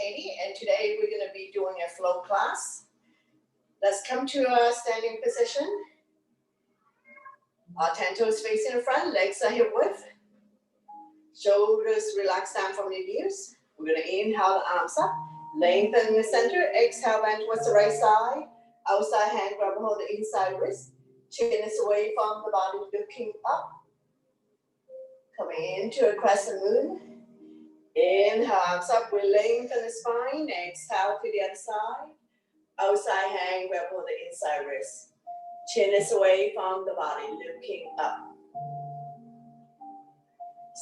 Katie, and today we're going to be doing a flow class. Let's come to a standing position. Our 10 toes facing in front, legs are hip width. Shoulders relax down from your ears. We're going to inhale the arms up, lengthen in the center, exhale bend towards the right side. Outside hand grab hold the inside wrist. Chin is away from the body, looking up. Coming into a crescent moon. Inhale, arms up, we lengthen the spine. Exhale to the other side. Outside hand grab hold the inside wrist. Chin is away from the body, looking up.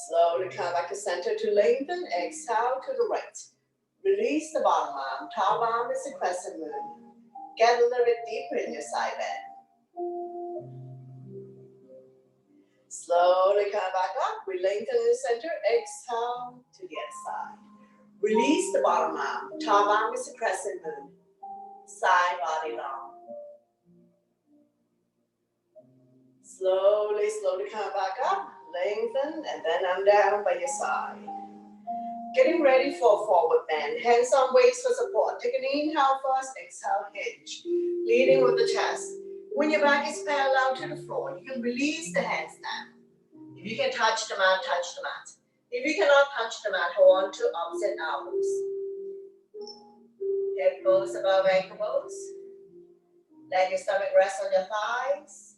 Slowly come back to center to lengthen. Exhale to the right. Release the bottom arm. Top arm is a crescent moon. Get a little bit deeper in your side bend. Slowly come back up. We lengthen in the center. Exhale to the other side. Release the bottom arm. Top arm is a crescent moon. Side body long. Slowly, slowly come back up. Lengthen, and then I'm down by your side. Getting ready for a forward bend. Hands on waist for support. Take an inhale first, exhale, hinge. Leading with the chest. When your back is parallel to the floor, you can release the hands down. If you can touch the mat, touch the mat. If you cannot touch the mat, hold on to opposite elbows. Hip bones above ankle bones. Let your stomach rest on your thighs.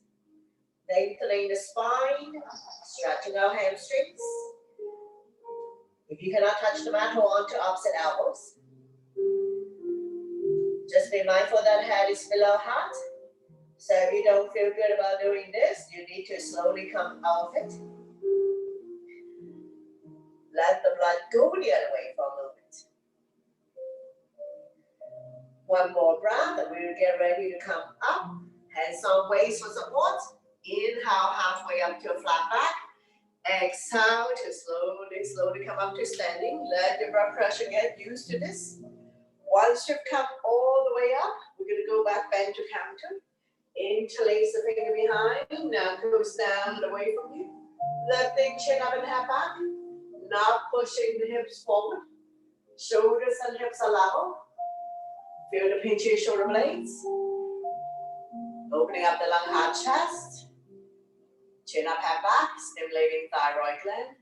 Lengthening the spine, stretching our hamstrings. If you cannot touch the mat, hold on to opposite elbows. Just be mindful that head is below heart. So if you don't feel good about doing this, you need to slowly come out of it. Let the blood go the other way for a moment. One more breath, and we will get ready to come up. Hands on waist for support. Inhale halfway up to a flat back. Exhale to slowly, slowly come up to standing. Let your blood pressure get used to this. Once you've come all the way up, we're going to go back bend to counter. Interlace the finger behind. Now goes down and away from you. Lifting chin up and head back. Not pushing the hips forward. Shoulders and hips are level. Feel the pinch of your shoulder blades. Opening up the lung, heart, chest. Chin up, head back, stimulating thyroid gland.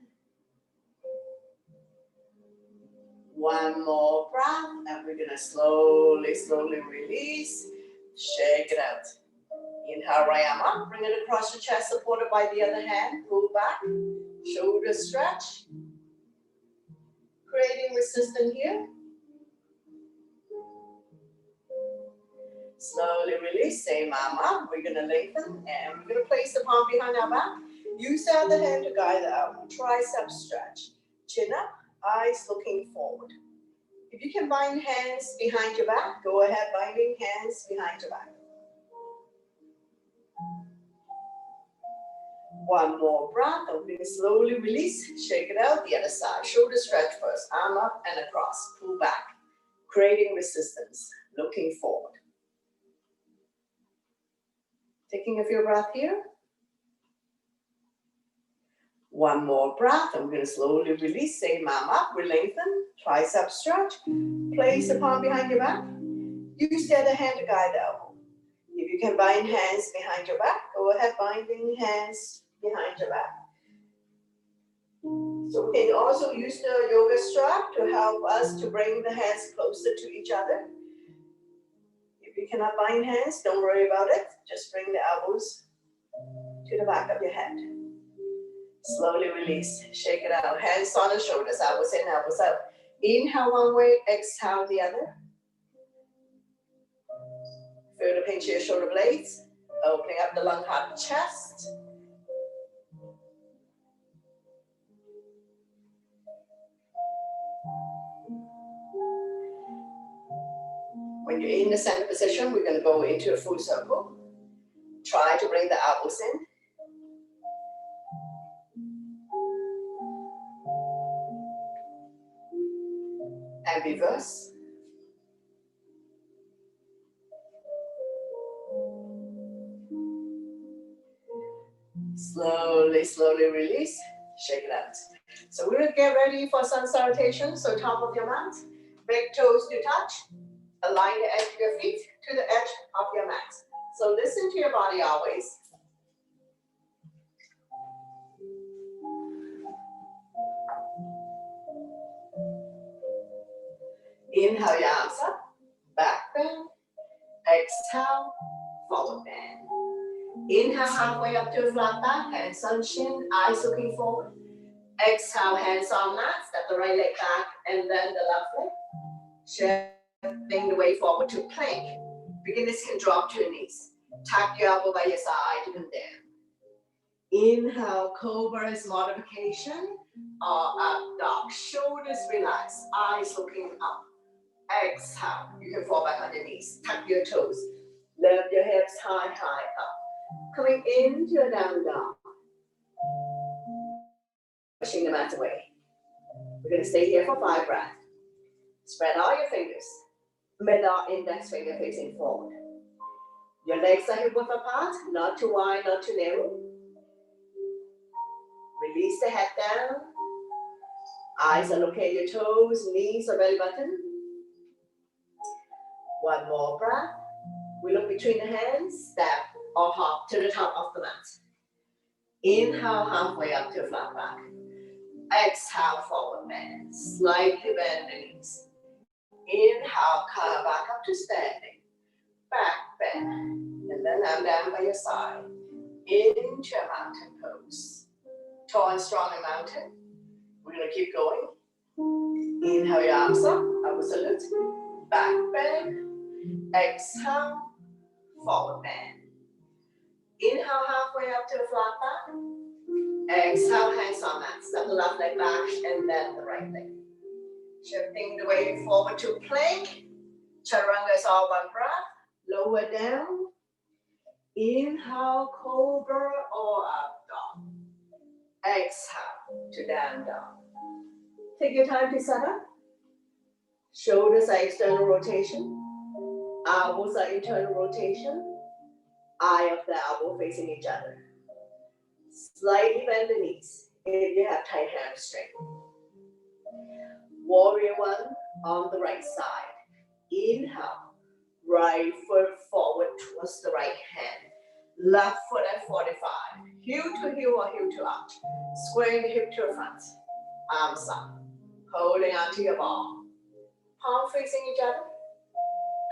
One more breath, and we're gonna slowly, slowly release. Shake it out. Inhale, right arm up, bring it across the chest, supported by the other hand. Pull back, shoulders stretch. Creating resistance here. Slowly release, same arm up. We're going to lengthen and we're going to place the palm behind our back. Use the other hand to guide the elbow. Tricep stretch. Chin up, eyes looking forward. If you can bind hands behind your back, go ahead, binding hands behind your back. One more breath, and we're going to slowly release. Shake it out, the other side. Shoulder stretch first, arm up and across. Pull back, creating resistance, looking forward. Taking a few breaths here. One more breath, and we're going to slowly release. Same arm up, we lengthen, tricep stretch. Place the palm behind your back. Use the other hand to guide the elbow. If you can bind hands behind your back, go ahead, binding hands behind your back. So we can also use the yoga strap to help us to bring the hands closer to each other. If you cannot bind hands, don't worry about it. Just bring the elbows to the back of your head. Slowly release. Shake it out. Hands on the shoulders. Elbows in, elbows out. Inhale one way, exhale the other. Feel the pinch of your shoulder blades. Opening up the lung, heart, chest. When you're in the center position, we're going to go into a full circle. Try to bring the elbows in. And reverse. Slowly, slowly release. Shake it out. So we're going to get ready for sun salutation. So top of your mat. Big toes to touch. Align the edge of your feet to the edge of your mat. So listen to your body always. Inhale your arms up, back bend. Exhale, forward bend. Inhale halfway up to a flat back, hands on chin, eyes looking forward. Exhale, hands on mat, step the right leg back and then the left leg. Shifting the way forward to plank. Beginners can drop to your knees. Tap your elbow by your side to come down. Inhale, Cobra's modification or up dog. Shoulders relax, eyes looking up. Exhale, you can fall back on your knees. Tuck your toes. Lift your hips high, high up. Coming into a down dog. Pushing the mat away. We're going to stay here for 5 breaths. Spread all your fingers. Middle index finger facing forward. Your legs are hip width apart, not too wide, not too narrow. Release the head down. Eyes are looking at your toes, knees or belly button. One more breath. We look between the hands, step or hop to the top of the mat. Inhale halfway up to a flat back. Exhale, forward bend. Slightly bend the knees. Inhale, curve back up to standing. Back bend. And then I'm down by your side. Into a mountain pose. Tall and strong in mountain. We're going to keep going. Inhale your arms up. Upward salute. Back bend. Exhale, forward bend. Inhale halfway up to a flat back. Exhale, hands on mat. Step the left leg back and then the right leg. Shifting the weight forward to plank. Chaturanga is all one breath. Lower down. Inhale, cobra or up dog. Exhale to down dog. Take your time to set up. Shoulders are external rotation. Elbows are internal rotation. Eye of the elbow facing each other. Slightly bend the knees if you have tight hamstring. Warrior one on the right side. Inhale. Right foot forward towards the right hand. Left foot at 45. Heel to heel or heel to arch. Squaring the hip to the front. Arms up. Holding onto your ball. Palm facing each other.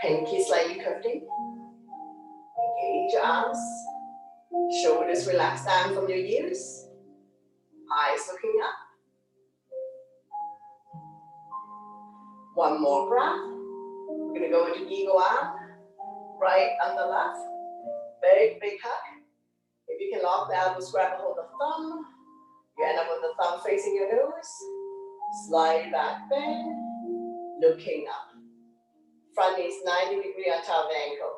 Pinky slightly curving. Engage your arms. Shoulders relax down from your ears. Eyes looking up. One more breath. We're going to go into eagle arm. Right and the left. Big, big hug. If you can lock the elbows, grab a hold of the thumb. You end up with the thumb facing your nose. Slide back bend. Looking up. Front knee is 90 degrees on top of the ankle.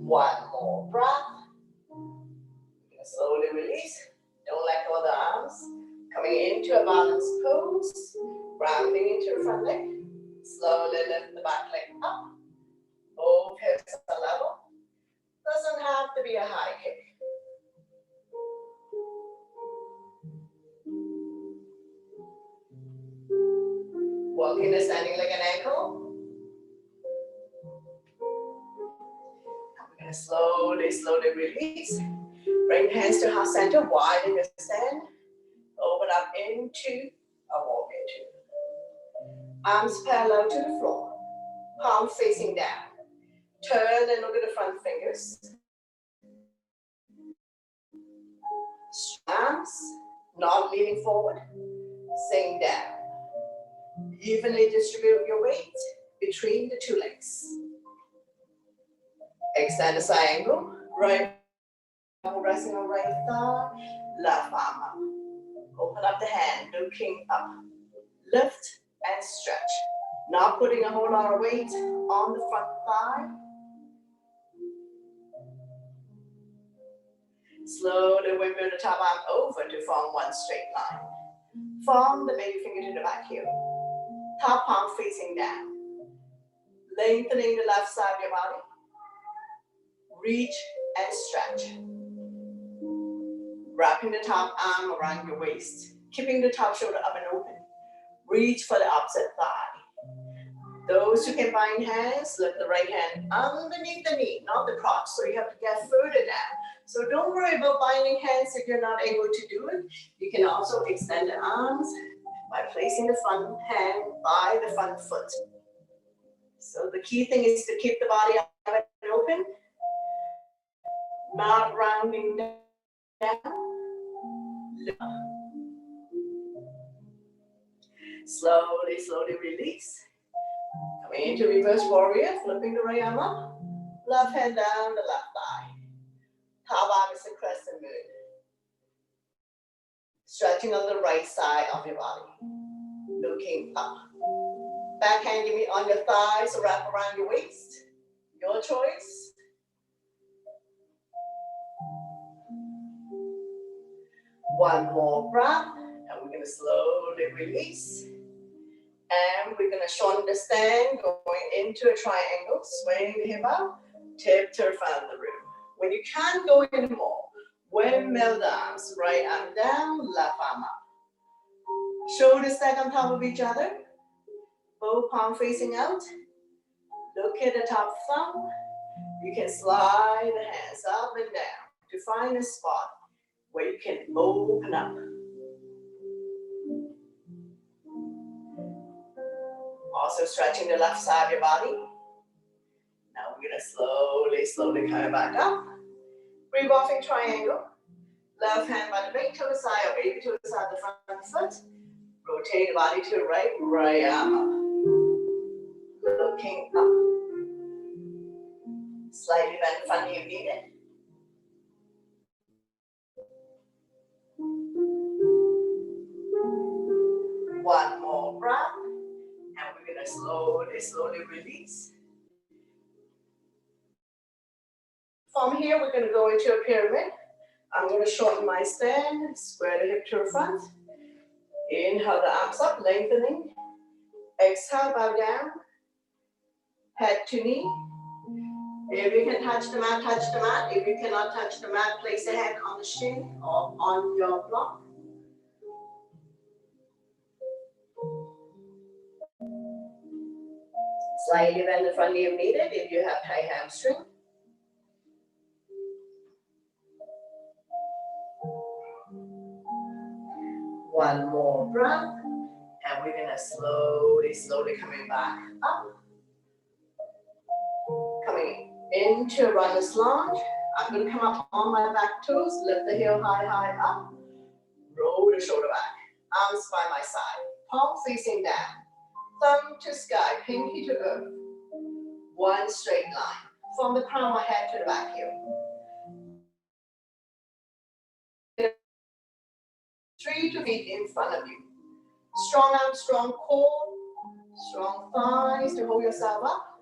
One more breath. You're going to slowly release. Don't let go of the arms. Coming into a balanced pose. Grounding into the front leg. Slowly lift the back leg up. Both hips are level. Doesn't have to be a high kick. Walking the standing leg and ankle. We're going to slowly, slowly release. Bring hands to heart center, widen your stand. Open up into a warrior two. Arms parallel to the floor. Palm facing down. Turn and look at the front fingers. Arms not leaning forward. Sink down. Evenly distribute your weight between the two legs. Extend the side angle. Right arm resting on right thigh. Left arm up. Open up the hand, looking up. Lift and stretch. Not putting a whole lot of weight on the front thigh. Slowly wiggle the top arm over to form one straight line. Form the middle finger to the back heel. Top palm facing down. Lengthening the left side of your body. Reach and stretch. Wrapping the top arm around your waist. Keeping the top shoulder up and open. Reach for the opposite thigh. Those who can bind hands, lift the right hand underneath the knee, not the crotch. So you have to get further down. So don't worry about binding hands if you're not able to do it. You can also extend the arms by placing the front hand by the front foot. So the key thing is to keep the body up and open, not rounding down. Slowly, slowly release. Coming into reverse warrior, flipping the right arm up. Left hand down the left thigh. Top arm is the crescent moon. Stretching on the right side of your body. Looking up. Back hand give me on your thighs, so wrap around your waist. Your choice. One more breath, and we're gonna slowly release. And we're gonna shorten the stand, going into a triangle, swaying the hip out, tip to the front of the room. When you can't go anymore, windmill the arms, right arm down, left arm up. Shoulders stack on top of each other, both palms facing out. Look at the top thumb. You can slide the hands up and down to find a spot where you can open up. Also stretching the left side of your body. Now we're gonna slowly, slowly come back up. Revolving triangle. Left hand by the big toe side or baby toe side of the front foot. Rotate the body to the right, right arm up. Looking up. Slightly bend the front knee if needed. One more breath. And we're gonna slowly, slowly release. From here, we're gonna go into a pyramid. I'm gonna shorten my stand, square the hip to the front. Inhale the arms up, lengthening. Exhale, bow down. Head to knee. If you can touch the mat, touch the mat. If you cannot touch the mat, place the head on the shin or on your block. Slightly bend the front knee if needed, if you have tight hamstring. One more breath, and we're gonna slowly, slowly coming back up. Coming into runner's lunge. I'm gonna come up on my back toes, lift the heel high, high up. Roll the shoulder back, arms by my side, palm facing down. Thumb to sky, pinky to earth. One straight line. From the crown of my head to the back heel. 3 to feet in front of you. Strong arms, strong core. Strong thighs to hold yourself up.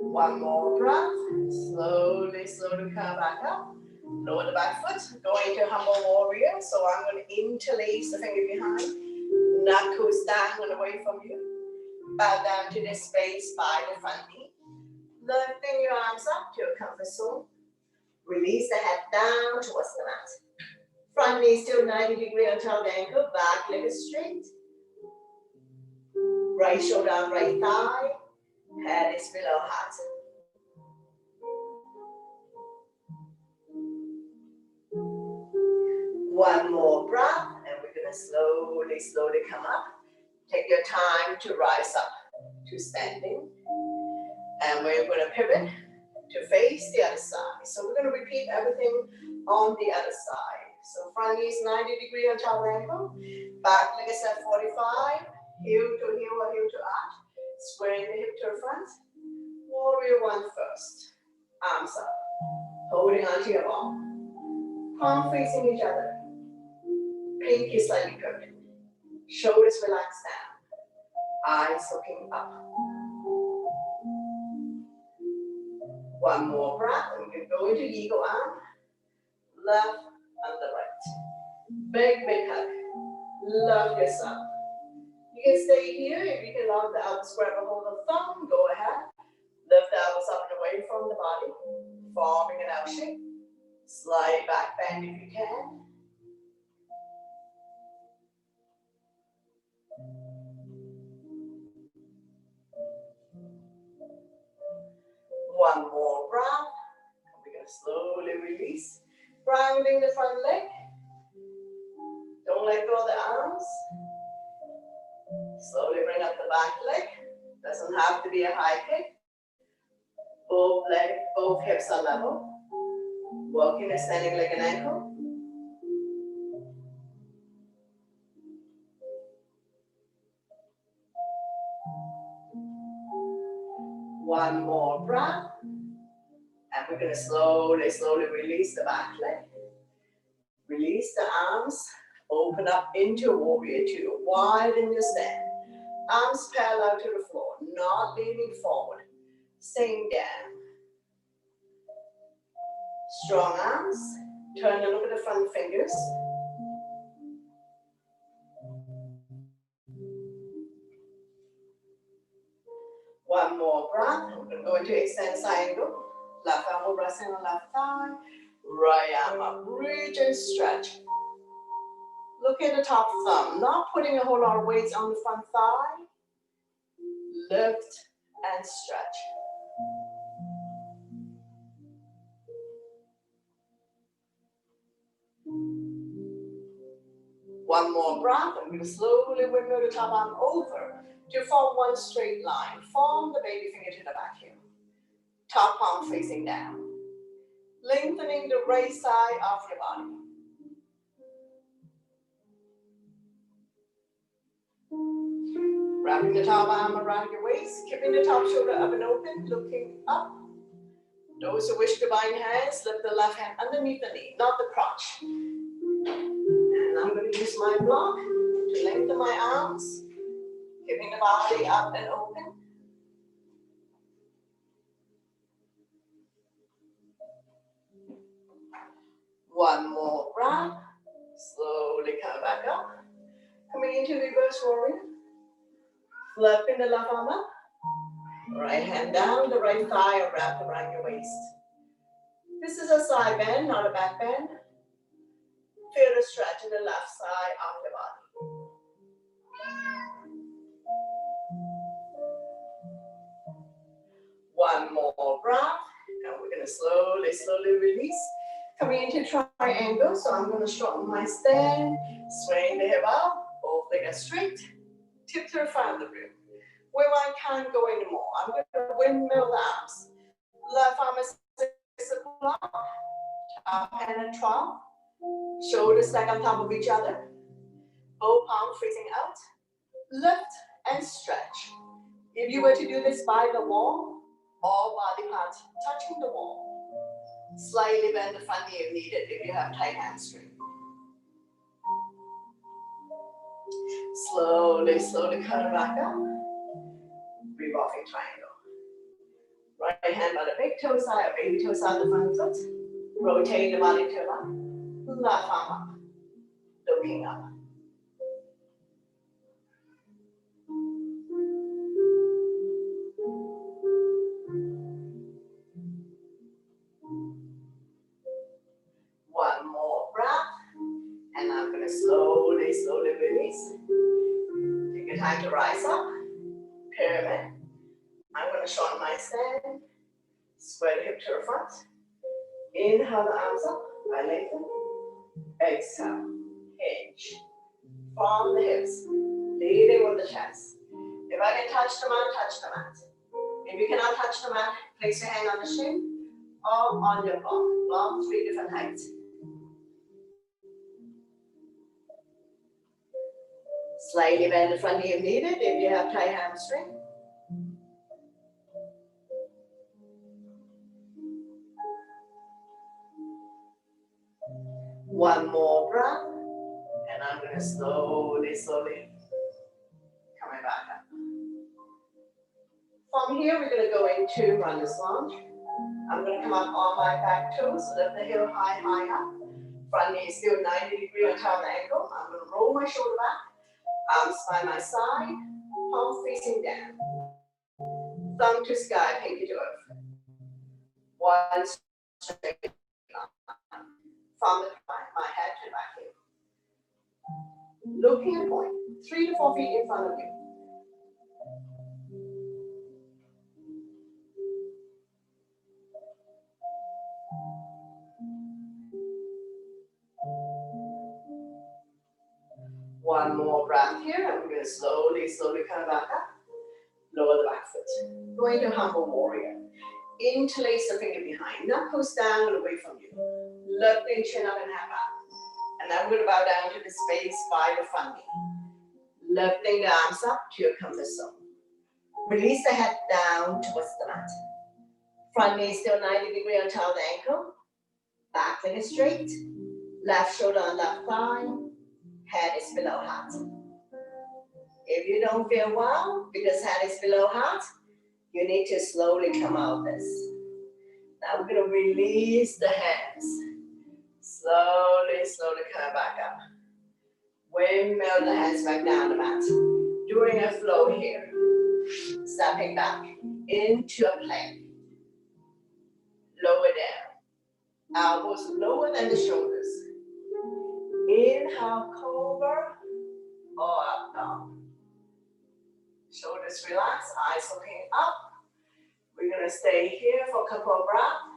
One more breath. Slowly, slowly come back up. Lower the back foot, go into humble warrior. So I'm going to interlace the finger behind. Knuckles down and away from you. Bow down to the space by the front knee. Lifting your arms up to your comfort zone. Release the head down towards the mat. Front knee still 90-degree on top of the ankle. Back leg is straight. Right shoulder on right thigh. Head is below heart. One more breath, and we're gonna slowly, slowly come up. Take your time to rise up to standing. And we're gonna pivot to face the other side. So we're gonna repeat everything on the other side. So front knee is 90-degree on top of the ankle. Back leg is at 45. Heel to heel or heel to arch. Squaring the hip to the front. Warrior one first. Arms up. Holding onto your arm. Palm facing each other. Pinky slightly curved. Shoulders relaxed down. Eyes looking up. One more breath, and we can go into eagle arm. Left and the right. Big, big hug. Love yourself. You can stay here. If you can love the elbows, grab a hold of the thumb, go ahead. Lift the elbows up and away from the body, forming an L shape. Slide back bend if you can. One more breath. We're going to slowly release. Grounding the front leg. Don't let go of the arms. Slowly bring up the back leg. Doesn't have to be a high kick. Both hips are level. Working a standing leg and ankle. One more breath. And we're going to slowly, slowly release the back leg. Release the arms. Open up into warrior two. Widen your stand. Arms parallel to the floor. Not leaning forward. Staying down. Strong arms. Turn and look at the front fingers. One more breath. We're going to go into extend side angle. Left arm will rest on the left thigh. Right arm up. Reach and stretch. Look at the top thumb. Not putting a whole lot of weight on the front thigh. Lift and stretch. One more breath. I'm going to slowly windmill the top arm over to form one straight line. Form the baby finger to the back heel. Top palm facing down. Lengthening the right side of your body. Wrapping the top arm around your waist. Keeping the top shoulder up and open. Looking up. Those who wish to bind hands, lift the left hand underneath the knee, not the crotch. And I'm going to use my block to lengthen my arms. Keeping the body up and open. One more breath. Slowly come back up. Coming into reverse warrior. Flipping the left arm up. Right hand down, the right thigh wrapped around your waist. This is a side bend, not a back bend. Feel the stretch in the left side of the body. One more breath. And we're going to slowly, slowly release. Coming into triangle, so I'm going to shorten my stand, swing the hip out, both legs straight, tip to the front of the room. Where I can't go anymore, I'm going to windmill the arms. Left arm is 6 o'clock, top hand at 12, shoulders stack on top of each other, both palms facing out, lift and stretch. If you were to do this by the wall, all body parts touching the wall. Slightly bend the front knee if needed if you have tight hamstring. Slowly, slowly come back up. Revolving triangle. Right hand by the big toe side, or baby toe side of the front foot. Rotate the body to the left. Left arm up. Looking up. One more breath. And I'm going to slowly, slowly release. Take your time to rise up. Pyramid. I'm going to shorten my stand. Square the hip to the front. Inhale the arms up. I lengthen. Exhale. Hinge. From the hips. Leading with the chest. If I can touch the mat, touch the mat. If you cannot touch the mat, place your hand on the shin or on your block. Block 3 different heights. Slightly bend the front knee if needed, if you have tight hamstring. One more breath, and I'm going to slowly, slowly coming back up. From here, we're going to go into runner's lunge. I'm going to come up on my back toes, lift the heel high, high up. Front knee is still 90 degrees on top of the ankle. I'm going to roll my shoulder back. Arms by my side, palm facing down. Thumb to sky, pinky to earth. One straight line. from my head to the back here. Looking at point, 3 to 4 feet in front of you. One more breath here, and we're going to slowly come back up. Lower the back foot. Going to humble warrior. Interlace the finger behind, knuckles down and away from you. Lifting chin up and head back. And then we're going to bow down to the space by the front knee. Lifting the arms up to your comfort zone. Release the head down towards the mat. Front knee still 90 degrees on top of the ankle. Back leg is straight. Left shoulder on left thigh. Head is below heart. If you don't feel well because head is below heart, you need to slowly come out of this. Now we're going to release the hands. Slowly come back up. Windmill the hands back down the mat. Doing a flow here. Stepping back into a plank. Lower down. Elbows lower than the shoulders. Inhale, cobra or up dog. Shoulders relax, eyes looking up. We're going to stay here for a couple of breaths.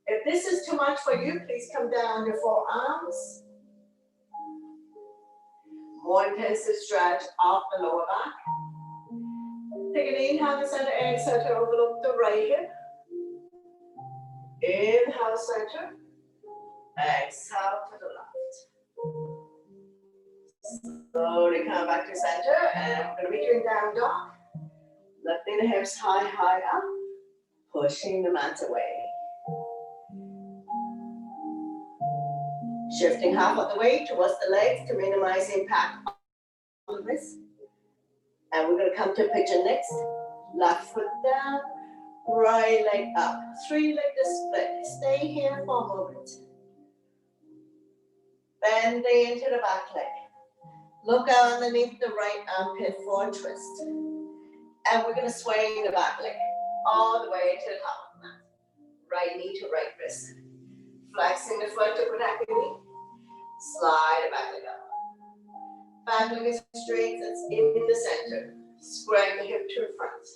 If this is too much for you, please come down your forearms. More intensive stretch off the lower back. Take an inhale to center, exhale to overlook the right hip. Inhale, center. Exhale to the left. Slowly come back to center, and we're going to be doing down dog. Lifting the hips high up. Pushing the mat away. Shifting half of the weight towards the legs to minimize impact on the wrist. And we're going to come to pigeon next. Left foot down, right leg up. 3-legged split. Stay here for a moment. Bending into the back leg. Look out underneath the right armpit for a twist. And we're going to swing the back leg all the way to the top of the mat. Right knee to right wrist. Flexing the foot to protect the knee. Slide the back leg up. Back leg is straight, it's in the center. Square the hip to the front.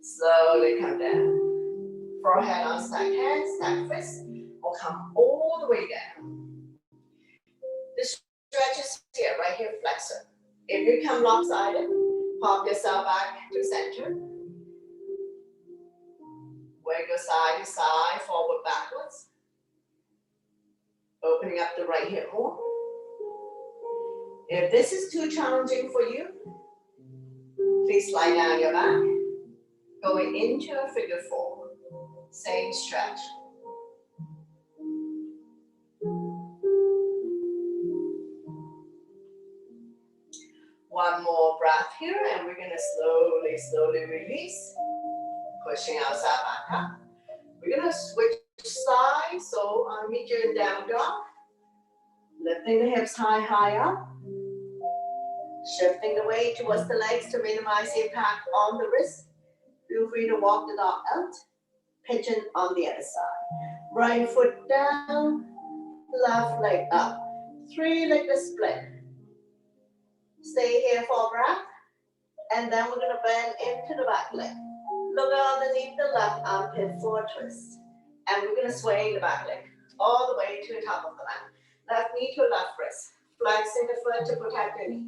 Slowly come down. Forehead on stacked hands, stacked fists. Will come all the way down. The stretch is here, right here, flexor. If you come lopsided, pop yourself back to center. Wiggle side to side, forward, backwards. Opening up the right hip more. If this is too challenging for you, please lie down your back. Going into a figure 4. Same stretch. One more breath here, and we're going to slowly release. Pushing outside back up. We're going to switch sides, so I'll meet you in down dog. Lifting the hips high up. Shifting the weight towards the legs to minimize the impact on the wrist. Feel free to walk the dog out. Pigeon on the other side. Right foot down, left leg up. 3-legged split. Stay here for a breath. And then we're going to bend into the back leg. Look underneath the left armpit for a twist. And we're going to sway the back leg all the way to the top of the mat. Left knee to left wrist. Flexing the foot to protect your knee.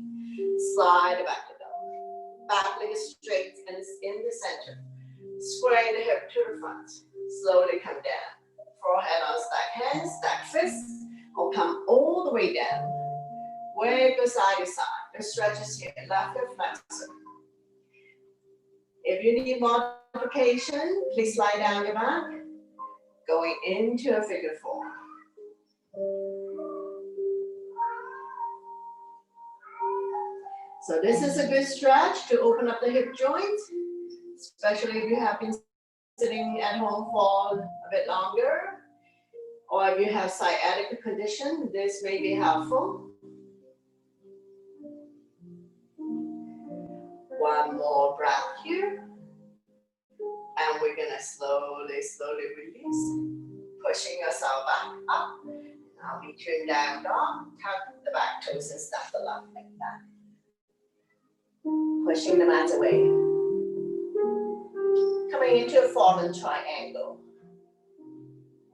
Slide the back leg up. Back leg is straight and it's in the center. Square the hip to the front. Slowly come down. Forehead on stacked hands, stacked fists. Will come all the way down. Wiggle side to side. The stretch is here. Left hip flexor. If you need modification, please lie down your back. Going into a figure 4. So this is a good stretch to open up the hip joint, especially if you have been sitting at home for a bit longer, or if you have sciatica condition, this may be helpful. One more breath here. And we're gonna slowly release. Pushing yourself back up. I'll meet you in down dog. Tuck the back toes and step the left leg back. Pushing the mat away. Coming into a fallen triangle.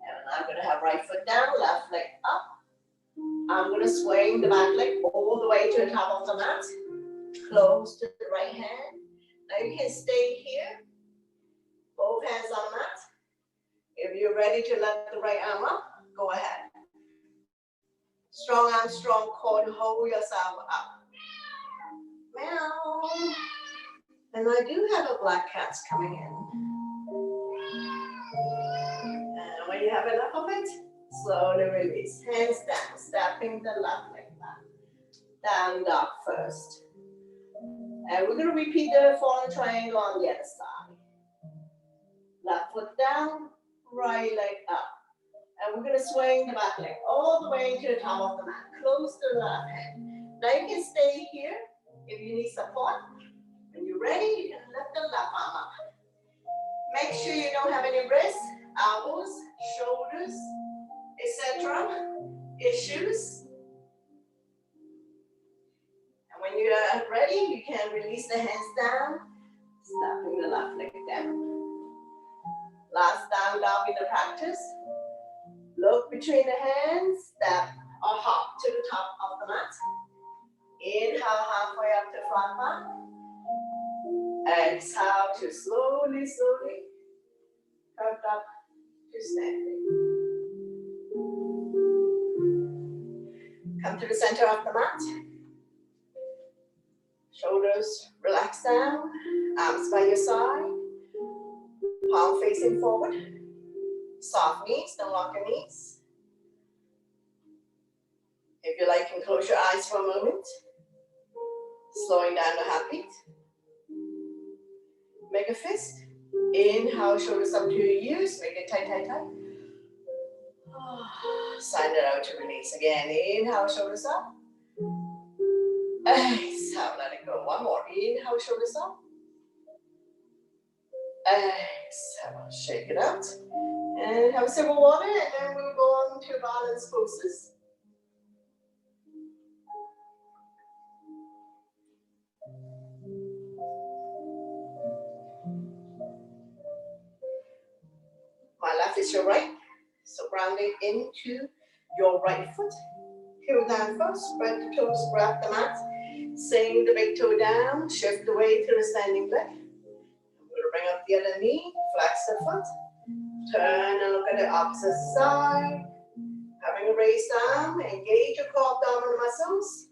And I'm going to have right foot down, left leg up. I'm going to swing the back leg all the way to the top of the mat. Close to the right hand. Now you can stay here. Both hands on the mat. If you're ready to let the right arm up, go ahead. Strong arm, strong core to hold yourself up. Meow. And I do have a black cat coming in. And when you have enough of it, slowly release. Hands down, stepping the left leg back. Down dog first. And we're going to repeat the fallen triangle on the other side. Left foot down, right leg up. And we're going to swing the back leg all the way to the top of the mat. Close to the left hand. Now you can stay here if you need support. When you're ready, you can lift the left arm up. Make sure you don't have any wrists, elbows, shoulders, etc. issues. And when you are ready, you can release the hands down, stepping the left leg down. Last down dog in the practice. Look between the hands, step or hop to the top of the mat. Inhale halfway up to front back. Exhale to slowly, slowly come up to standing. Come to the center of the mat. Shoulders relax down, arms by your side, palm facing forward. Soft knees, don't lock your knees. If you like, you can close your eyes for a moment. Slowing down the heartbeat. Make a fist. Inhale, shoulders up to your ears. Make it tight, tight, tight. Sign it out to release. Again, inhale, shoulders up. Exhale, let it go. One more. Inhale, shoulders up. Exhale, shake it out. And have a sip of water, and then we'll go on to balance poses. My left is your right, so grounding into your right foot. Heel down first, spread the toes, grab the mat. Sing the big toe down, shift the weight to the standing leg. I'm going to bring up the other knee, flex the foot. Turn and look at the opposite side. Having a raised arm, engage your core abdominal muscles.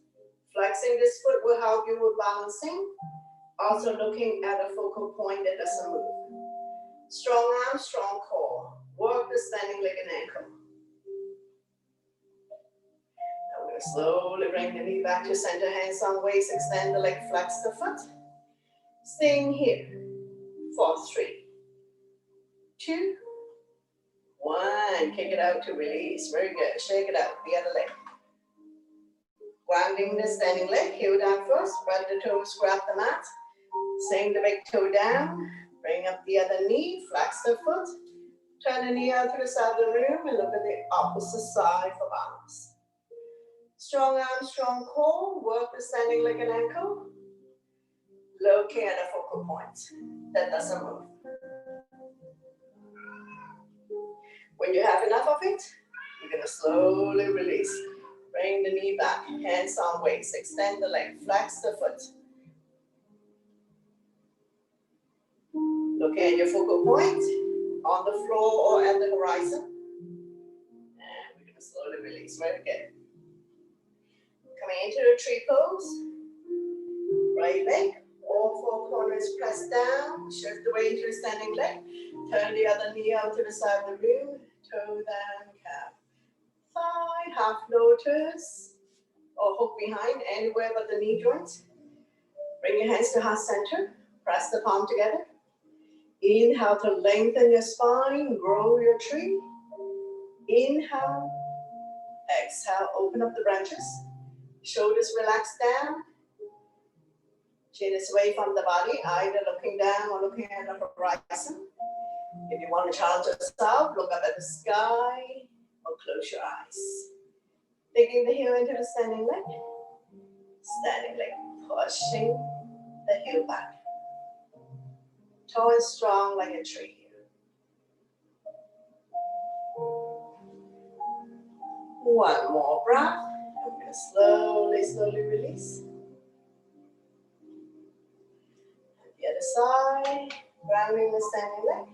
Flexing this foot will help you with balancing. Also looking at a focal point that doesn't move. Strong arm, strong core. Work the standing leg and ankle. Now we're going to slowly bring the knee back to center, hands on waist, extend the leg, flex the foot. Staying here for 3, 2, 1. Kick it out to release. Very good. Shake it out. The other leg. Grounding the standing leg. Heel down first. Spread the toes. Grab the mat. Sing the big toe down. Bring up the other knee. Flex the foot. Turn the knee out to the side of the room and look at the opposite side for balance. Strong arm, strong core. Work the standing leg and ankle. Looking at a focal point that doesn't move. When you have enough of it, you're going to slowly release. Bring the knee back, hands on waist, extend the leg, flex the foot. Look at your focal point on the floor or at the horizon. And we're going to slowly release. Very good. Coming into the tree pose. Right leg, all 4 corners press down. Shift the weight to the standing leg. Turn the other knee out to the side of the room. Toe down, calf. Thigh, half lotus. Or hook behind, anywhere but the knee joint. Bring your hands to heart center. Press the palm together. Inhale to lengthen your spine, grow your tree. Inhale. Exhale, open up the branches. Shoulders relax down. Chin is away from the body, either looking down or looking at the horizon. If you want to challenge yourself, look up at the sky or close your eyes. Taking the heel into the standing leg. Standing leg, pushing the heel back. Toe is strong like a tree here. One more breath. I'm going to slowly, slowly release. The other side, grounding the standing leg.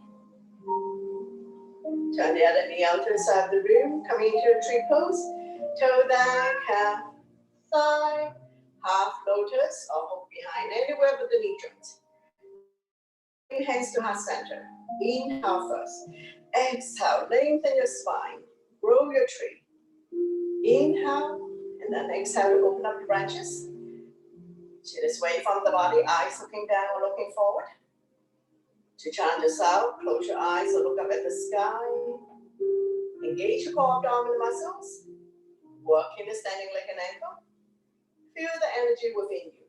Turn the other knee out to the side of the room, coming into a tree pose. Toe down, calf, thigh, half lotus or hook behind, anywhere but the knee joint. Hands to heart center. Inhale first. Exhale, lengthen your spine. Grow your tree. Inhale, and then exhale to open up the branches. Chin is away from the body, eyes looking down or looking forward. To chant this out, close your eyes or look up at the sky. Engage your core abdominal muscles. Work in the standing leg and ankle. Feel the energy within you.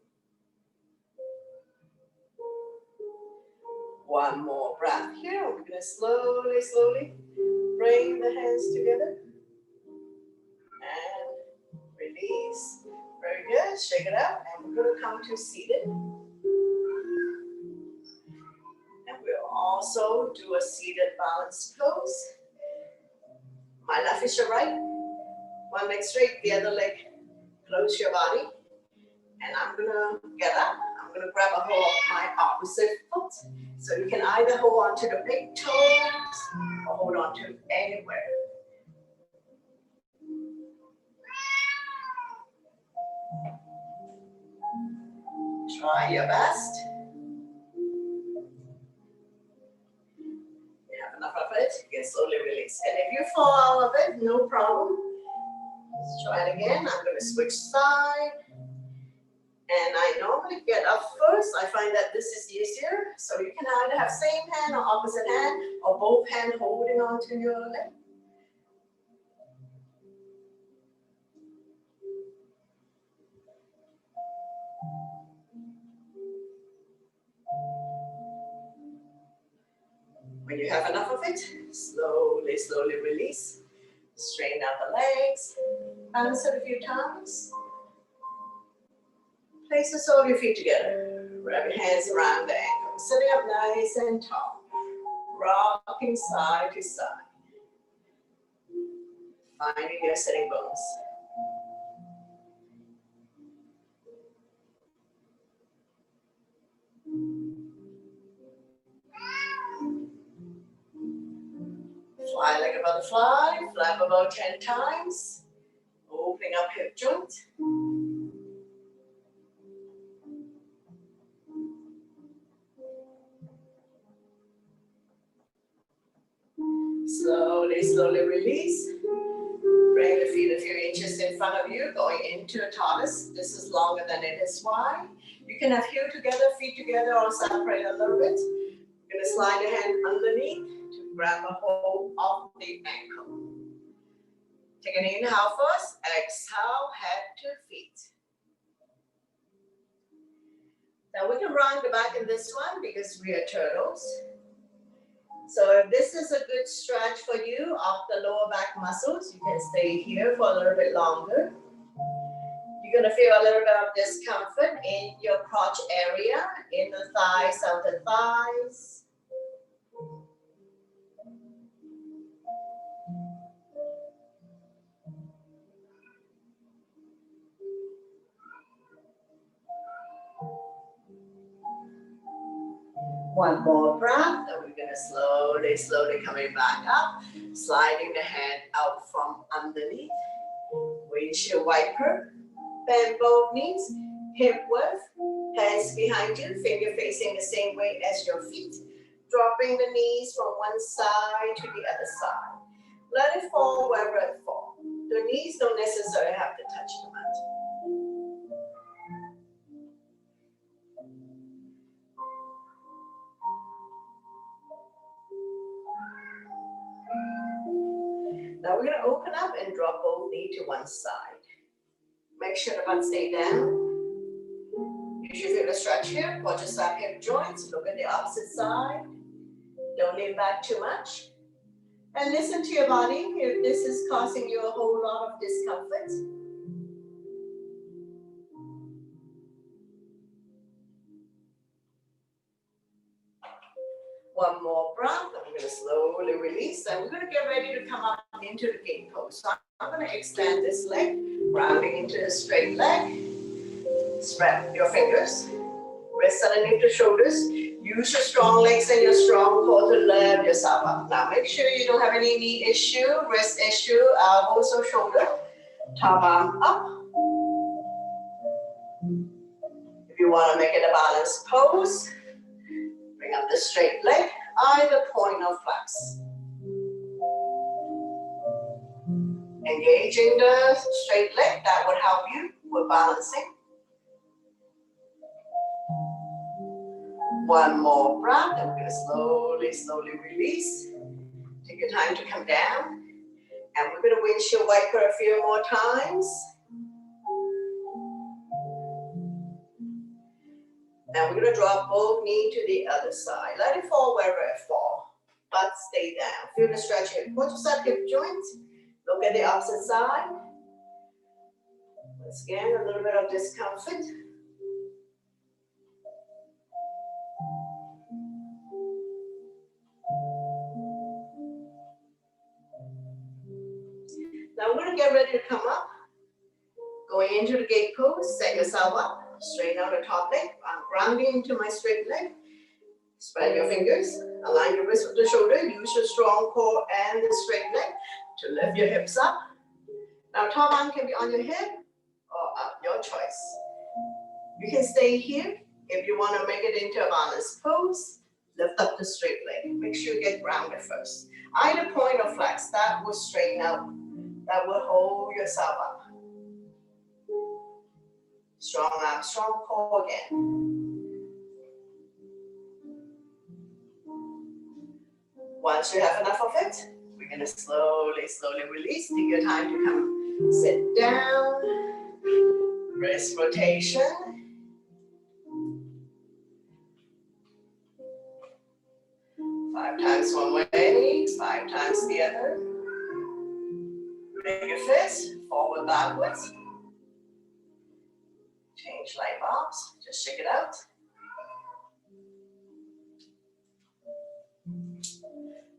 One more breath here. We're going to slowly, slowly bring the hands together. And release. Very good. Shake it out. And we're going to come to seated. And we'll also do a seated balance pose. My left is your right. One leg straight, the other leg close your body. And I'm going to get up. I'm going to grab a hold of my opposite foot. So you can either hold on to the big toes or hold on to anywhere. Try your best. You have enough of it, you can slowly release. And if you fall out of it, no problem. Let's try it again. I'm going to switch side. And I normally get up first. I find that this is easier. So you can either have same hand or opposite hand, or both hands holding on to your leg. When you have enough of it, slowly, slowly release. Straighten out the legs. Balance it a few times. Place the sole of your feet together. Wrap your hands around the ankles. Sitting up nice and tall. Rocking side to side. Finding your sitting bones. Fly like a butterfly. Flap about 10 times. Opening up hip joint. Slowly, slowly release. Bring the feet a few inches in front of you, going into a tortoise. This is longer than it is wide. You can have heel together, feet together, or separate a little bit. You're going to slide your hand underneath to grab a hold of the ankle. Take an inhale first. Exhale, head to feet. Now we can round the back in this one because we are turtles. So if this is a good stretch for you of the lower back muscles, you can stay here for a little bit longer. You're going to feel a little bit of discomfort in your crotch area, in the thighs, outer thighs. One more breath, and we're going to slowly, slowly coming back up, sliding the hand out from underneath. Windshield wiper, bend both knees, hip width, hands behind you, finger facing the same way as your feet, dropping the knees from one side to the other side. Let it fall wherever it falls. The knees don't necessarily have to touch the mat. Now we're going to open up and drop both knees to one side. Make sure the butt stay down. You should feel a stretch here. Quadricep hip joints. Look at the opposite side. Don't lean back too much. And listen to your body if this is causing you a whole lot of discomfort. One more breath, and we're going to slowly release, and we're going to get ready to come up into the gate pose. So I'm going to extend this leg, rounding into a straight leg. Spread your fingers, wrists underneath the shoulders. Use your strong legs and your strong core to lift yourself up. Now make sure you don't have any knee issue, wrist issue, elbows or shoulder. Top arm up. If you want to make it a balanced pose, bring up the straight leg, either point or flex. Engaging the straight leg, that would help you with balancing. One more breath, and we're going to slowly release. Take your time to come down. And we're going to windshield wiper a few more times. Now we're going to drop both knee to the other side. Let it fall wherever it falls, but stay down. Feel the stretch hip, quadricep hip joints. Look at the opposite side. Once again, a little bit of discomfort. Now we're going to get ready to come up. Going into the gate pose, set yourself up. Straighten out the top leg. I'm grounding into my straight leg. Spread your fingers. Align your wrist with the shoulder. Use your strong core and the straight leg to lift your hips up. Now top arm can be on your hip or up, your choice. You can stay here. If you want to make it into a balanced pose, lift up the straight leg. Make sure you get grounded first. Either point or flex, that will straighten out. That will hold yourself up. Strong arm, strong core again. Once you have enough of it, we're going to slowly release. Take your time to come sit down. Wrist rotation. Five times one way, 5 times the other. Bring your fist forward, backwards. Change light bulbs, just shake it out.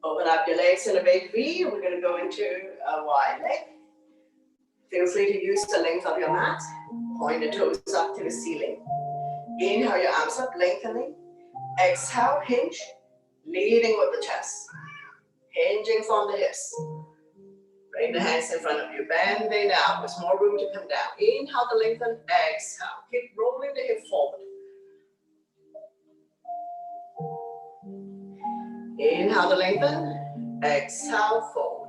Open up your legs in a big V. We're going to go into a wide leg. Feel free to use the length of your mat. Point the toes up to the ceiling. Inhale your arms up, lengthening. Exhale, hinge, leading with the chest. Hinging from the hips. Bring the hands in front of you, bending down. There's more room to come down. Inhale to lengthen, exhale. Keep rolling the hip forward. Inhale to lengthen, exhale, fold.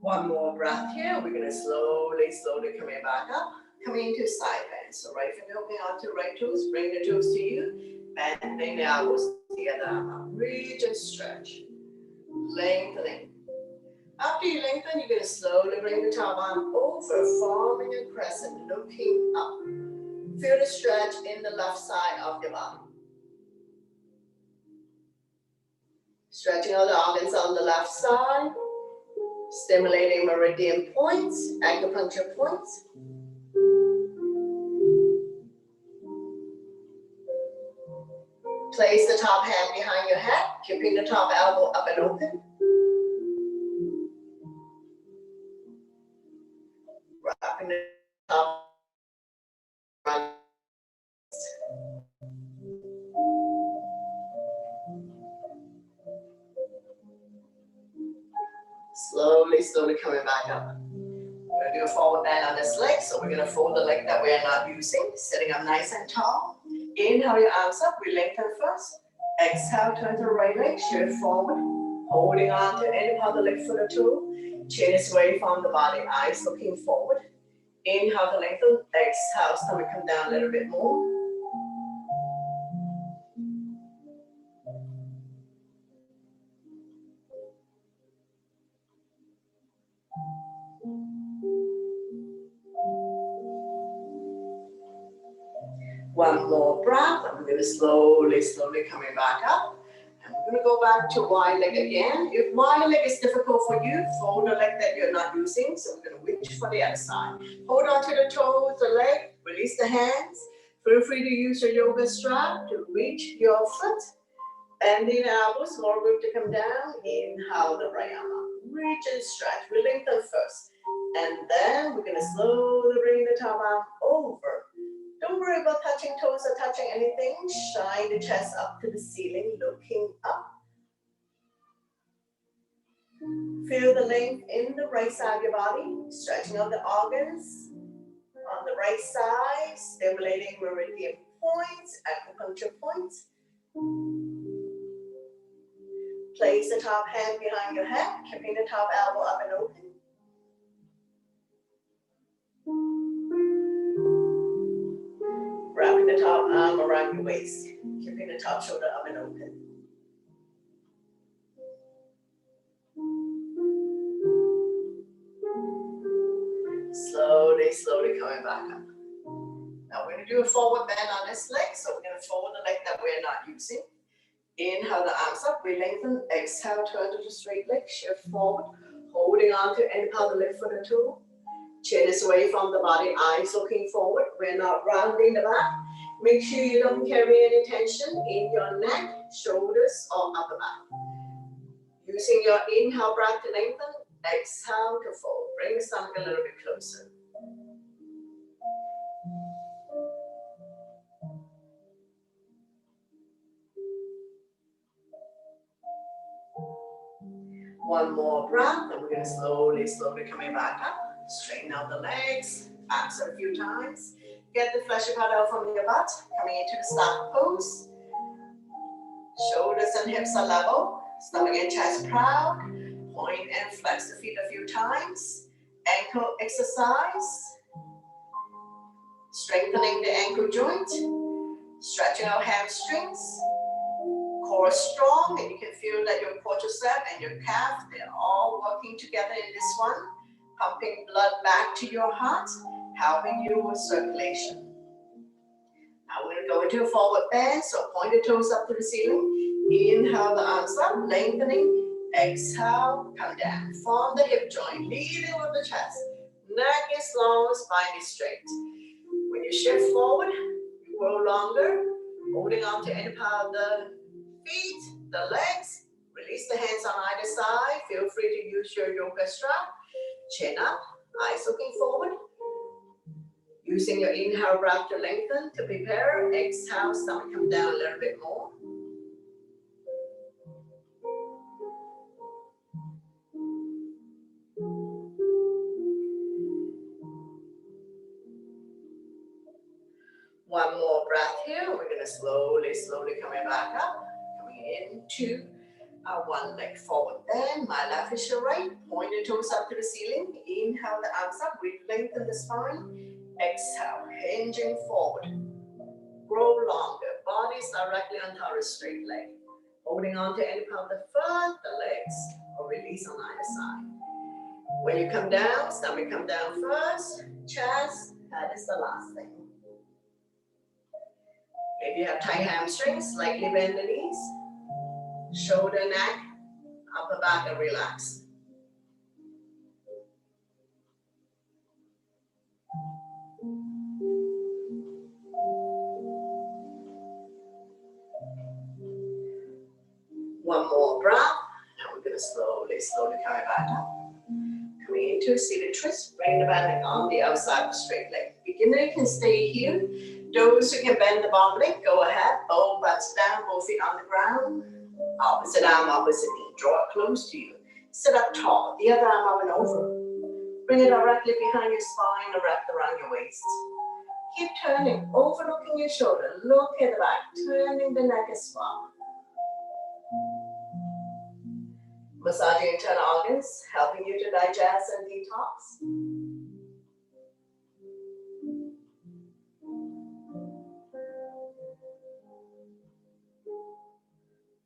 One more breath here. We're going to slowly come back up. Coming into side bend. So right finger opening onto right toes. Bring the toes to you. Bending the elbows together. Reach and stretch. Lengthening. After you lengthen, you're going to slowly bring the top arm over, forming a crescent, looking up. Feel the stretch in the left side of your body. Stretching all the organs on the left side. Stimulating meridian points, acupuncture points. Place the top hand behind your head, keeping the top elbow up and open. Wrapping the top. Slowly coming back up. We're going to do a forward bend on this leg, so we're going to fold the leg that we are not using, sitting up nice and tall. Inhale your arms up, we lengthen first. Exhale, turn to the right leg, shift forward. Holding on to any part of the leg, foot or toe. Chin is away from the body, eyes looking forward. Inhale to lengthen, exhale, stomach come down a little bit more. One more breath, and we're going to slowly coming back up. And we're going to go back to wide leg again. If wide leg is difficult for you, fold the leg that you're not using. So we're going to reach for the other side. Hold on to the toes, the leg, release the hands. Feel free to use your yoga strap to reach your foot. Bend the elbows, more room to come down. Inhale the right arm up. Reach and stretch. We lengthen first. And then we're going to slowly bring the top arm over. Don't worry about touching toes or touching anything. Shine the chest up to the ceiling, looking up. Feel the length in the right side of your body, stretching out the organs. On the right side, stimulating meridian points, acupuncture points. Place the top hand behind your head, keeping the top elbow up and open. Wrapping the top arm around your waist, keeping the top shoulder up and open. Slowly coming back up. Now we're going to do a forward bend on this leg, so we're going to forward the leg that we're not using. Inhale the arms up, we lengthen, exhale, turn to the straight leg, shift forward, holding on to any part of the left foot or toe. Chin is away from the body, eyes looking forward. We're not rounding the back. Make sure you don't carry any tension in your neck, shoulders, or upper back. Using your inhale breath to lengthen, exhale to fold. Bring the stomach a little bit closer. One more breath, and we're going to slowly coming back up. Straighten out the legs, backs a few times. Get the fleshy part out from your butt, coming into the start pose. Shoulders and hips are level, stomach and chest proud. Point and flex the feet a few times. Ankle exercise. Strengthening the ankle joint. Stretching out hamstrings. Core strong, and you can feel that your quadricep and your calf, they're all working together in this one. Pumping blood back to your heart, helping you with circulation. Now we're going to go into a forward bend, so point the toes up to the ceiling. Inhale the arms up, lengthening. Exhale, come down. Form the hip joint, leading with the chest. Neck is long, spine is straight. When you shift forward, you grow longer, holding on to any part of the feet, the legs. Release the hands on either side. Feel free to use your yoga strap. Chin up, eyes looking forward. Using your inhale breath to lengthen, to prepare. Exhale, stomach come down a little bit more. One more breath here. We're going to slowly coming back up. Coming into our one leg forward bend. My left is your right. Point the toes up to the ceiling. Inhale the arms up. We lengthen the spine. Exhale, hinging forward. Grow longer. Bodies directly on top of the straight leg. Holding on to any part of the foot, the legs, or release on either side. When you come down, stomach come down first. Chest, that is the last thing. If you have tight hamstrings, slightly bend the knees. Shoulder, neck, upper back, and relax. One more breath, and we're going to slowly coming back up. Coming into a seated twist, bring the back on the outside of the straight leg. Beginner can stay here. Those who can bend the bottom leg, go ahead. Both butts down, both feet on the ground. Opposite arm, opposite knee. Draw it close to you. Sit up tall, the other arm up and over. Bring it directly behind your spine or wrapped around your waist. Keep turning, overlooking your shoulder. Look at the back, turning the neck as well. Massaging internal organs, helping you to digest and detox.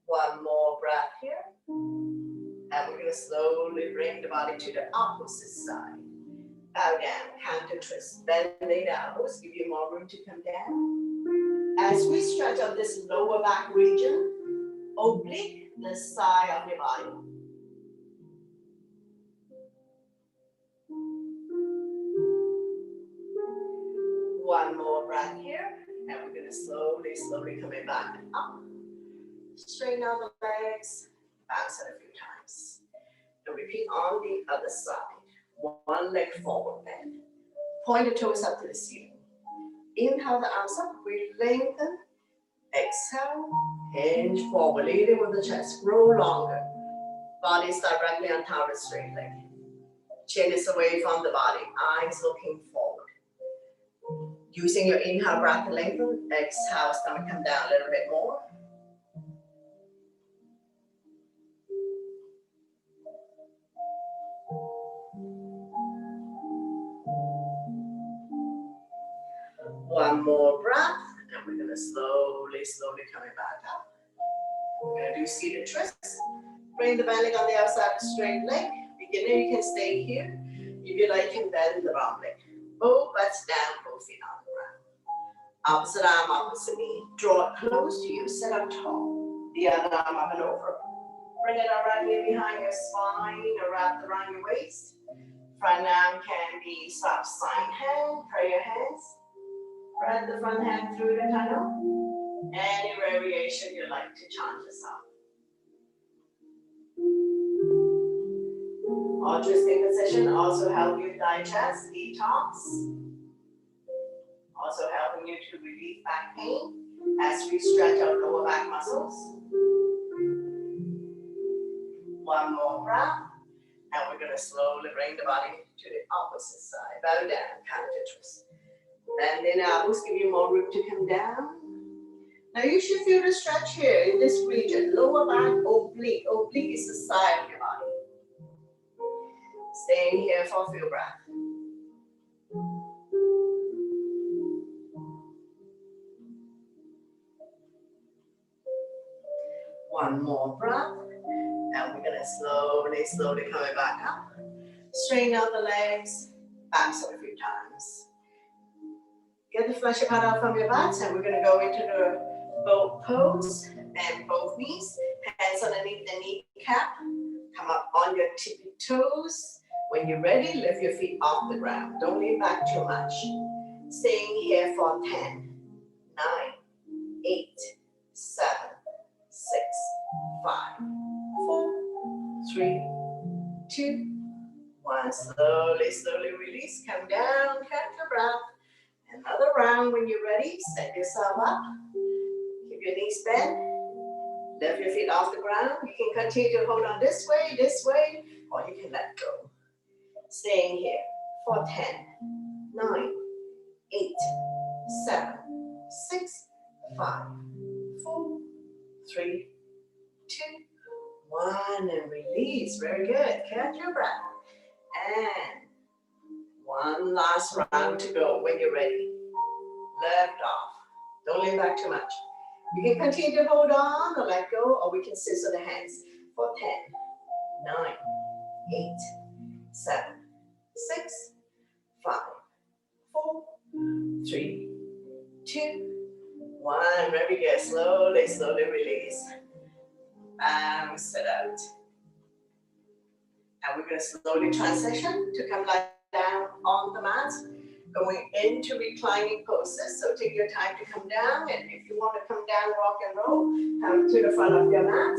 One more breath here. And we're going to slowly bring the body to the opposite side. Bow down, counter twist, bend the elbows, give you more room to come down. As we stretch out this lower back region, oblique the side of your body. One more breath here, and we're going to slowly coming back up. Straighten out the legs, bounce it a few times. And repeat on the other side. One leg forward bend. Point the toes up to the ceiling. Inhale the arms up, we lengthen. Exhale, hinge forward, leading with the chest, grow longer. Body is directly on top of the straight leg. Chin is away from the body, eyes looking forward. Using your inhale breath to lengthen, exhale, stomach come down a little bit more. One more breath, and we're gonna slowly coming back up. We're gonna do seated twists. Bring the belly on the outside of the straight leg. Beginner, you can stay here. If you like, you can bend the wrong leg. Both butts down, both feet on the ground. Opposite arm, opposite knee. Draw it close to you, sit up tall. The other arm up and over. Bring it around here behind your spine or wrap around your waist. Front arm can be soft sign hand, prayer hands. Spread the front hand through the tunnel. Any variation you like to chant yourself. Or twisting position also help you digest, detox. Also helping you to relieve back pain as we stretch out lower back muscles. One more breath, and we're going to slowly bring the body to the opposite side. Bow down, counter twist. Bend the elbows, give you more room to come down. Now you should feel the stretch here in this region. Lower back, oblique. Oblique is the side of your body. Staying here for a few breaths. One more breath. And we're going to slowly coming back up. Straighten out the legs, bounce it a few times. Get the fleshy part out from your butt, and we're going to go into the boat pose. Bend both knees, hands underneath the kneecap. Come up on your tippy toes. When you're ready, lift your feet off the ground. Don't lean back too much. Staying here for 10, 9, 8, 7, 6, 5, 4, 3, 2, 1. Slowly release. Come down, catch your breath. Another round when you're ready. Set yourself up. Keep your knees bent. Lift your feet off the ground. You can continue to hold on this way, or you can let go. Staying here for 10, 9, 8, 7, 6, 5, 4, 3, 2, 1, and release. Very good. Catch your breath. And one last round to go when you're ready. Lift off. Don't lean back too much. You can continue to hold on or let go, or we can scissor the hands for 10, 9, 8, 7, 6, 5, 4, 3, 2, 1. Very good. Slowly release. Bounce it out. And we're going to slowly transition to come lie down on the mat. Going into reclining poses. So take your time to come down. And if you want to come down, rock and roll, come to the front of your mat.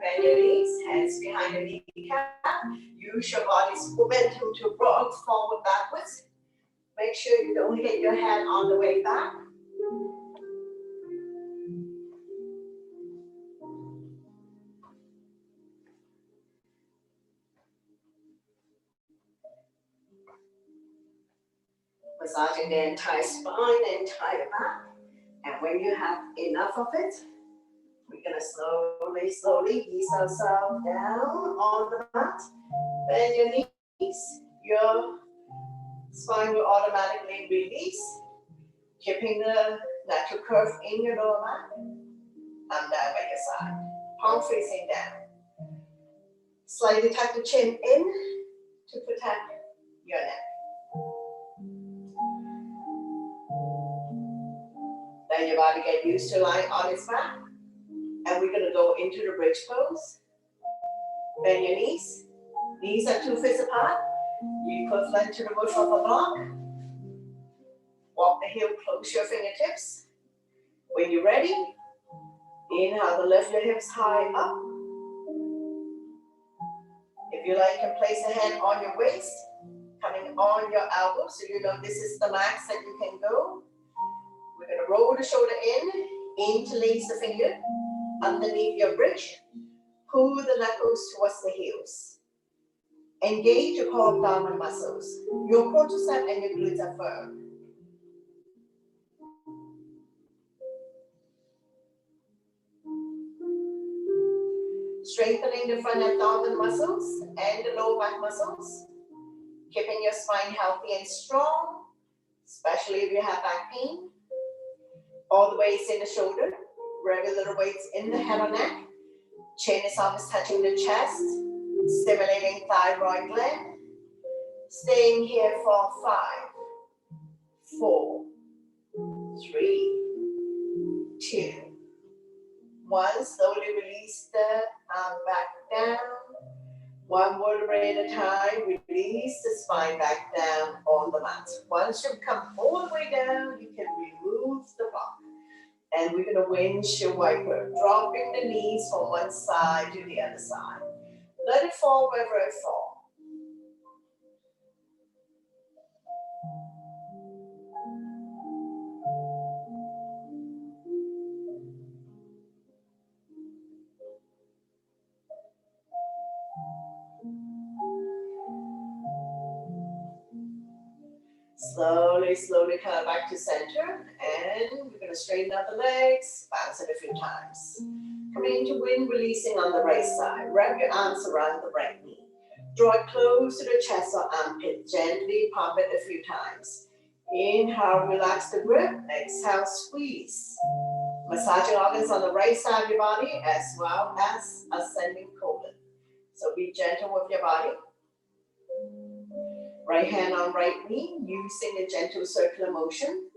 Bend your knees, hands behind the kneecap. Use your body's momentum to rock forward, backwards. Make sure you don't hit your head on the way back. Massaging the entire spine, the entire back. And when you have enough of it, We're gonna slowly ease ourselves down on the mat. Bend your knees. Your spine will automatically release, keeping the natural curve in your lower back. And down by your side. Palm facing down. Slightly tuck the chin in to protect your neck. Then your body get used to lying on its back. And we're gonna go into the bridge pose. Bend your knees. Knees are 2 fists apart. You equivalent to the bush of a block. Walk the heel, close your fingertips. When you're ready, inhale to lift your hips high up. If you like, you can place a hand on your waist, coming on your elbow, so you know this is the max that you can go. We're gonna roll the shoulder in, interlace the finger underneath your bridge. Pull the knuckles towards the heels. Engage your core abdominal muscles. Your quadricep and your glutes are firm. Strengthening the front abdominal muscles and the lower back muscles. Keeping your spine healthy and strong, especially if you have back pain. All the weights in the shoulder, regular weights in the head or neck. Chin is always touching the chest, stimulating thyroid gland. Staying here for 5, 4, 3, 2, 1. Slowly release the arm back down. 1 vertebrae at a time. Release the spine back down on the mat. Once you come all the way down, you can remove the block. And we're gonna windshield wiper, dropping the knees from one side to the other side. Let it fall wherever it falls. Slowly come back to center, and we're gonna straighten out the legs, bounce it a few times. Coming into wind, releasing on the right side. Wrap your arms around the right knee. Draw it close to the chest or armpit. Gently pump it a few times. Inhale, relax the grip. Exhale, squeeze. Massaging organs on the right side of your body as well as ascending colon. So be gentle with your body. Right hand on right knee, using a gentle circular motion.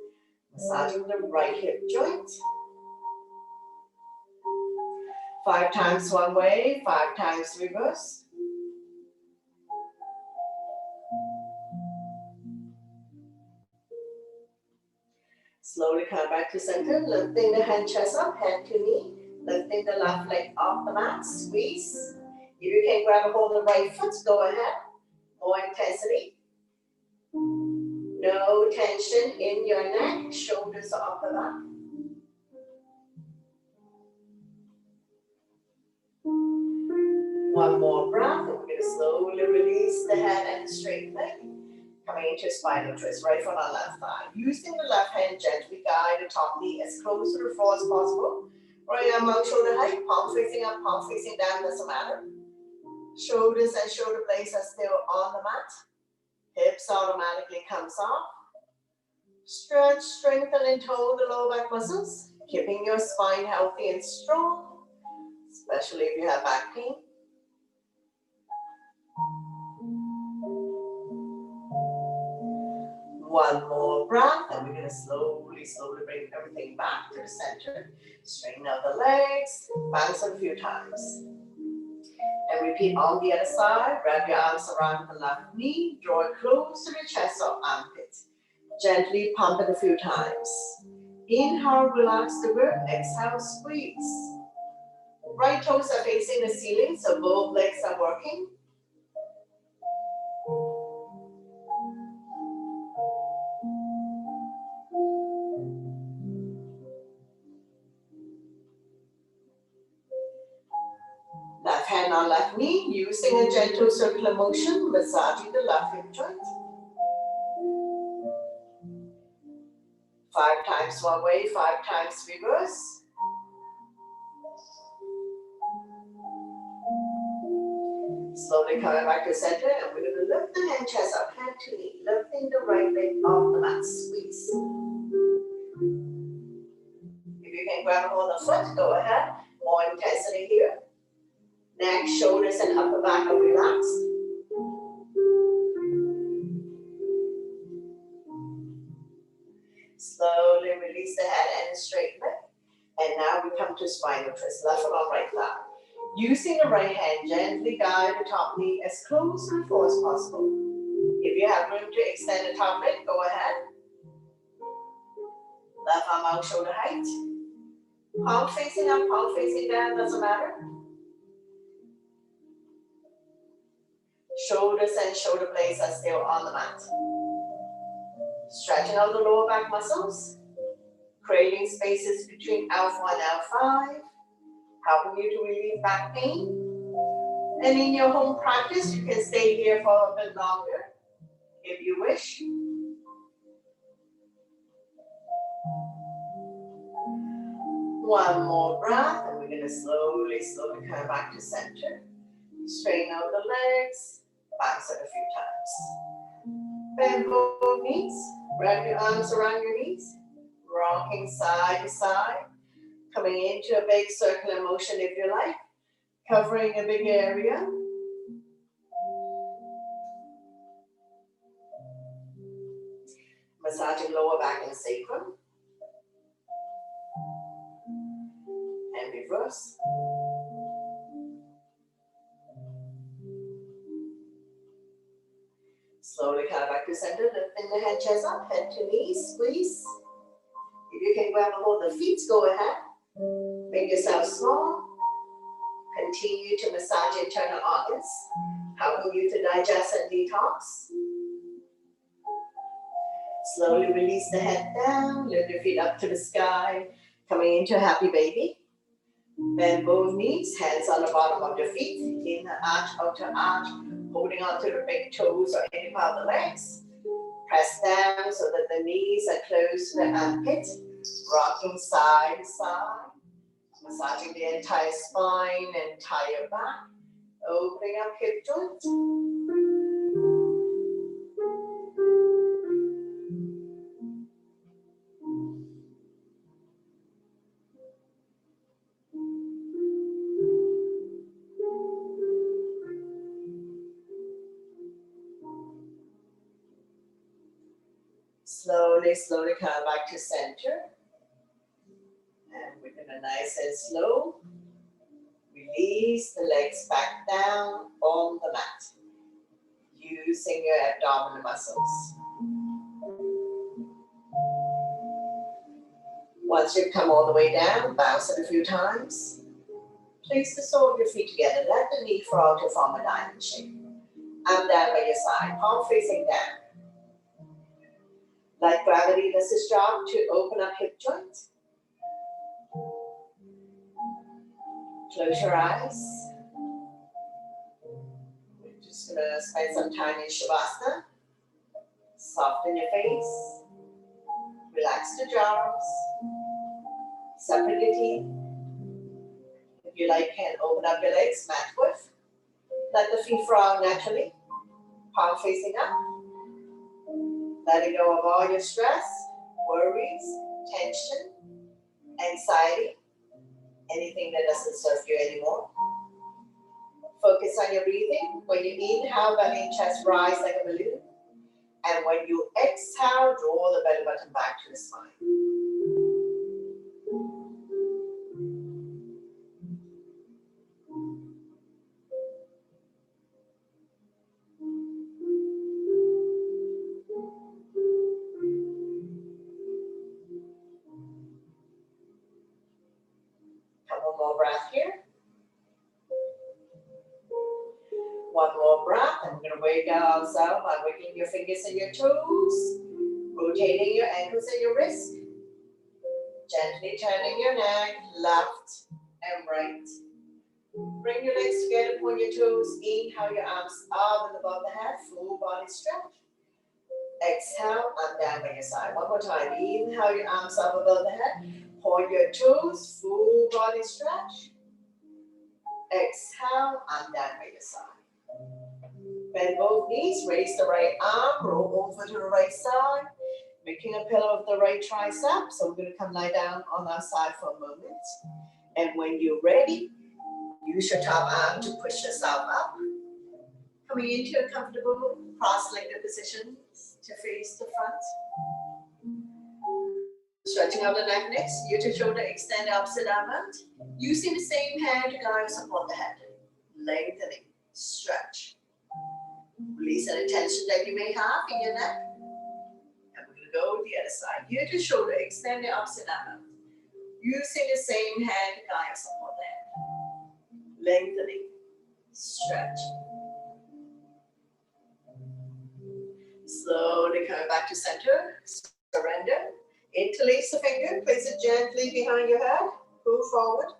Massaging the right hip joint. 5 times one way, 5 times reverse. Slowly come back to center, lifting the hand chest up, hand to knee. Lifting the left leg off the mat, squeeze. If you can grab a hold of the right foot, go ahead. More intensity. No tension in your neck, shoulders off the back. One more breath, and we're going to slowly release the head and the straight leg. Coming into spinal twist, right foot on left thigh. Using the left hand, gently guide the top knee as close to the floor as possible. Right arm out, shoulder height, palm facing up, palm facing down, doesn't matter. Shoulders and shoulder blades are still on the mat. Hips automatically comes off. Stretch, strengthen, and tone the lower back muscles, keeping your spine healthy and strong, especially if you have back pain. One more breath, and we're going to slowly bring everything back to the center. Straighten out the legs, bounce a few times. And repeat on the other side. Wrap your arms around the left knee, draw it close to the chest or armpit. Gently pump it a few times. Inhale, relax the grip. Exhale, squeeze. Right toes are facing the ceiling, so both legs are working. Left hand on left knee, using a gentle circular motion, massaging the left hip joint. 5 times one way, 5 times reverse. Slowly coming back to center, and we're going to lift the hand, chest up, hand to knee, lifting the right leg off the mat, squeeze. If you can grab a hold of the foot, go ahead. More intensity here. Neck, shoulders, and upper back are relaxed. Slowly release the head and straighten it. And now we come to spinal twist, left arm, right thigh. Using the right hand, gently guide the top knee as close to the floor as possible. If you have room to extend the top leg, go ahead. Left arm out, shoulder height. Palm facing up, palm facing down, doesn't matter. Shoulders and shoulder blades are still on the mat. Stretching out the lower back muscles. Creating spaces between L4 and L5. Helping you to relieve back pain. And in your home practice, you can stay here for a bit longer if you wish. One more breath, and we're going to slowly come back to center. Straighten out the legs, bounce it a few times. Bend both knees, wrap your arms around your knees, rocking side to side, coming into a big circular motion if you like, covering a big area. Massaging lower back and sacrum. And reverse. Slowly come back to center, lifting the head, chest up, head to knees, squeeze. If you can grab a hold of the feet, go ahead. Make yourself small. Continue to massage internal organs, helping you to digest and detox. Slowly release the head down, lift your feet up to the sky, coming into a happy baby. Bend both knees, hands on the bottom of your feet, inner arch, outer arch, holding on to the big toes or any part of the legs. Press down so that the knees are close to the armpit, rocking side to side, massaging the entire spine, entire back, opening up hip joints. Slowly come back to center. And we're going to nice and slow. Release the legs back down on the mat. Using your abdominal muscles. Once you've come all the way down, bounce it a few times. Place the sole of your feet together. Let the knee fall to form a diamond shape. Arm down by your side, palm facing down. Like gravity does its job to open up hip joints. Close your eyes. We're just going to spend some time in Shavasana. Soften your face. Relax the jaws. Separate your teeth. If you like, can open up your legs, mat width. Let the feet fall naturally. Palm facing up. Letting go of all your stress, worries, tension, anxiety, anything that doesn't serve you anymore. Focus on your breathing. When you inhale, belly and chest rise like a balloon. And when you exhale, draw the belly button back to the spine. Couple more breaths here. One more breath, and we're going to wake ourselves by wiggling your fingers and your toes, rotating your ankles and your wrists, gently turning your neck left and right. Bring your legs together, point your toes, inhale your arms up and above the head, full body stretch. Exhale, arm down by your side. One more time, inhale your arms up above the head, point your toes, full body stretch. Exhale, arm down by your side. Bend both knees, raise the right arm, roll over to the right side, making a pillow of the right tricep. So we're going to come lie down on our side for a moment. And when you're ready, use your top arm to push yourself up. Coming into a comfortable cross-legged position to face the front. Stretching out the neck next, you to shoulder extend opposite arm out. Using the same hand to guide or support the head. Lengthening, stretch. Release any tension that you may have in your neck. And we're going to go to the other side. You to shoulder extend the opposite arm out. Using the same hand to guide or support the head. Lengthening, stretch. Slowly coming back to center, surrender. Interlace the finger, place it gently behind your head, move forward.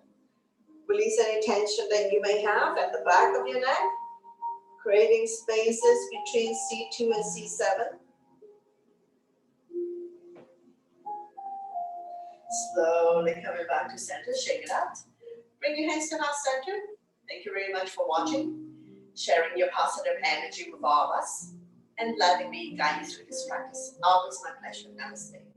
Release any tension that you may have at the back of your neck, creating spaces between C2 and C7. Slowly coming back to center, shake it out. Bring your hands to heart center. Thank you very much for watching, sharing your positive energy with all of us, and letting me guide you through this practice. Always my pleasure. Namaste.